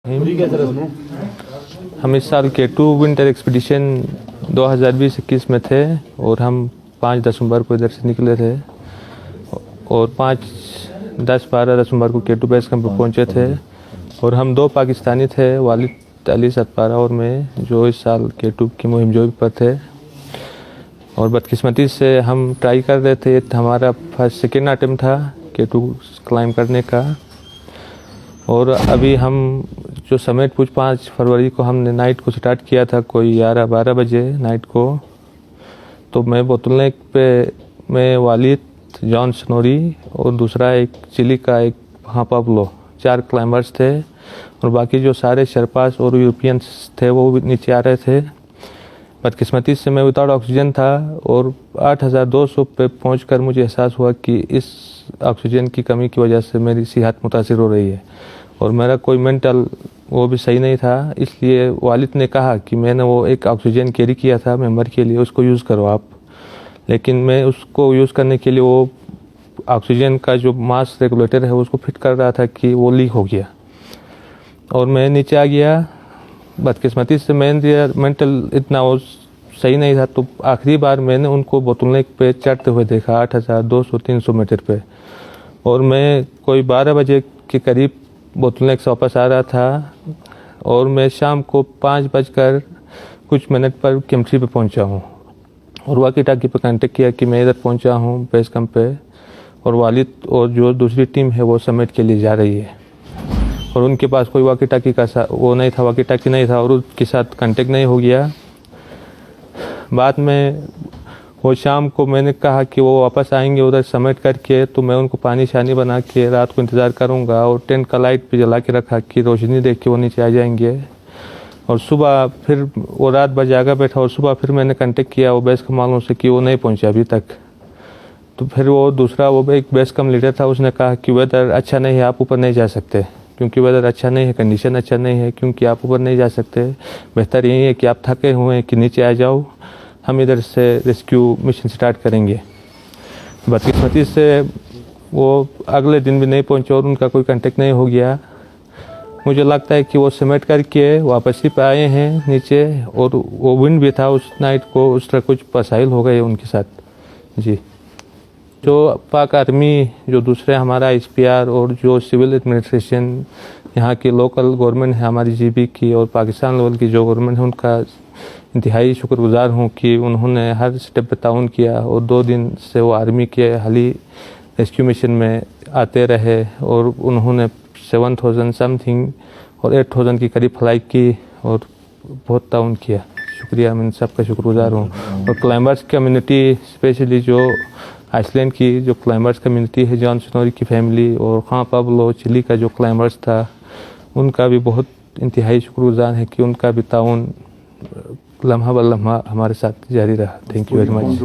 हम इस साल K2 विंटर एक्सपीडिशन 2020-21 में थे और हम 5 दिसंबर को इधर से निकले थे और 10-12 दिसंबर को K2 बेस कैंप पर पहुंचे थे। और हम 2 पाकिस्तानी थे, वालिद अली सतपारा और मैं, जो इस साल K2 की मुहिम जोई पर थे। और बदकिस्मती से हम ट्राई कर रहे थे, हमारा सेकेंड अटेम्प्ट था K2 क्लाइम करने का। और अभी हम जो समेट पूछ 5 फरवरी को हमने नाइट को स्टार्ट किया था, कोई 11-12 बजे नाइट को। तो मैं बोतलनेक पे मैं वालिद, जॉन स्नोरी और दूसरा एक चिली का एक पाब्लो, 4 क्लाइंबर्स थे। और बाकी जो सारे शर्पास और यूरोपियंस थे वो भी नीचे आ रहे थे। बदकिस्मती से मैं विदाउट ऑक्सीजन था और 8200 पे पहुंचकर मुझे एहसास हुआ कि इस ऑक्सीजन की कमी की वजह से मेरी सेहत मुतासिर हो रही है और मेरा कोई मेंटल वो भी सही नहीं था। इसलिए वालिद ने कहा कि मैंने वो एक ऑक्सीजन कैरी किया था मेंबर के लिए, उसको यूज़ करो आप। लेकिन मैं उसको यूज़ करने के लिए वो ऑक्सीजन का जो मास रेगुलेटर है उसको फिट कर रहा था कि वो लीक हो गया और मैं नीचे आ गया। बदकिस्मती से मेंटल इतना वो सही नहीं था। तो आखिरी बार मैंने उनको बोतलनेक पे चढ़ते हुए देखा 8200-300 मीटर पे। और मैं कोई 12 बजे के करीब बोतलनेक से वापस आ रहा था और मैं शाम को 5 बजकर कुछ मिनट पर केम्ट्री पे पहुंचा हूं और वाकी टाकी पे कांटेक्ट किया कि मैं इधर पहुंचा हूं बेस कैंप पे और वालिद और जो दूसरी टीम है वो समिट के लिए जा रही है। और उनके पास कोई वाकी टाकी का वो नहीं था, वाकी टाकी नहीं था और उसके साथ कांटेक्ट नहीं हो गया। बाद में वो शाम को मैंने कहा कि वो वापस आएंगे उधर समिट करके, तो मैं उनको पानी शानी बना के रात को इंतज़ार करूंगा और टेंट का लाइट भी जला के रखा कि रोशनी देख के वो नीचे आ जाएंगे। और सुबह फिर वो रात भर जागा बैठा और सुबह फिर मैंने कांटेक्ट किया वो बेस कैंप वालों से कि वो नहीं पहुंचे अभी तक। तो फिर वो दूसरा वो एक बेस कैंप लीडर था, उसने कहा कि वेदर अच्छा नहीं है, आप ऊपर नहीं जा सकते, क्योंकि वेदर अच्छा नहीं है, कंडीशन अच्छा नहीं है, क्योंकि आप ऊपर नहीं जा सकते। बेहतर यही है कि आप थके हुए हैं कि नीचे आ जाओ, हम इधर से रेस्क्यू मिशन स्टार्ट करेंगे। बदकिस्मती से वो अगले दिन भी नहीं पहुंचे और उनका कोई कांटेक्ट नहीं हो गया। मुझे लगता है कि वो समेट करके वापस ही पे आए हैं नीचे और वो विंड भी था उस नाइट को, उस तरह कुछ मसाइल हो गए उनके साथ जी। जो पाक आर्मी, जो दूसरे हमारा ISPR और जो सिविल एडमिनिस्ट्रेशन, यहाँ की लोकल गवर्नमेंट है हमारी GB की और पाकिस्तान लेवल की जो गवर्नमेंट है, उनका इंतहाई शुक्रगुजार हूँ कि उन्होंने हर स्टेप पे ताउन किया। और 2 दिन से वो आर्मी के हाली रेस्क्यू मिशन में आते रहे और उन्होंने 7000 समथिंग और 8000 की करीब फ्लाई की और बहुत ताउन किया। शुक्रिया, मैं सबका शुक्रगुजार हूँ। और क्लाइंबर्स कम्युनिटी, स्पेशली जो आइसलैंड की जो क्लाइंबर्स कम्युनिटी है, जॉन स्नोरी की फैमिली और पाब्लो चिली का जो क्लाइंबर्स था, उनका भी बहुत इंतहाई शुक्रगुजार है कि उनका भी ताउन लम्हा ब लम्हा हमारे साथ जारी रहा। Thank you very much.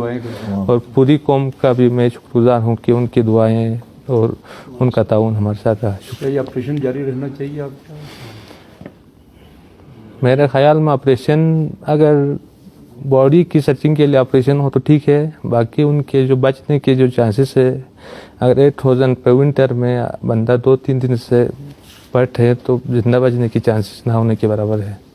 और पूरी कौम का भी मैं शुक्रगुजार हूँ कि उनकी दुआएं और उनका ताउन हमारे साथ रहा। शुक्रिया। ऑपरेशन जारी रहना चाहिए आपका? मेरे ख्याल में ऑपरेशन, अगर बॉडी की सर्चिंग के लिए ऑपरेशन हो तो ठीक है, बाकी उनके जो बचने के जो चांसेस है, अगर 8000 पे विंटर में बंदा 2-3 दिन से पट है तो जिंदा बचने की चांसेस ना होने के बराबर है।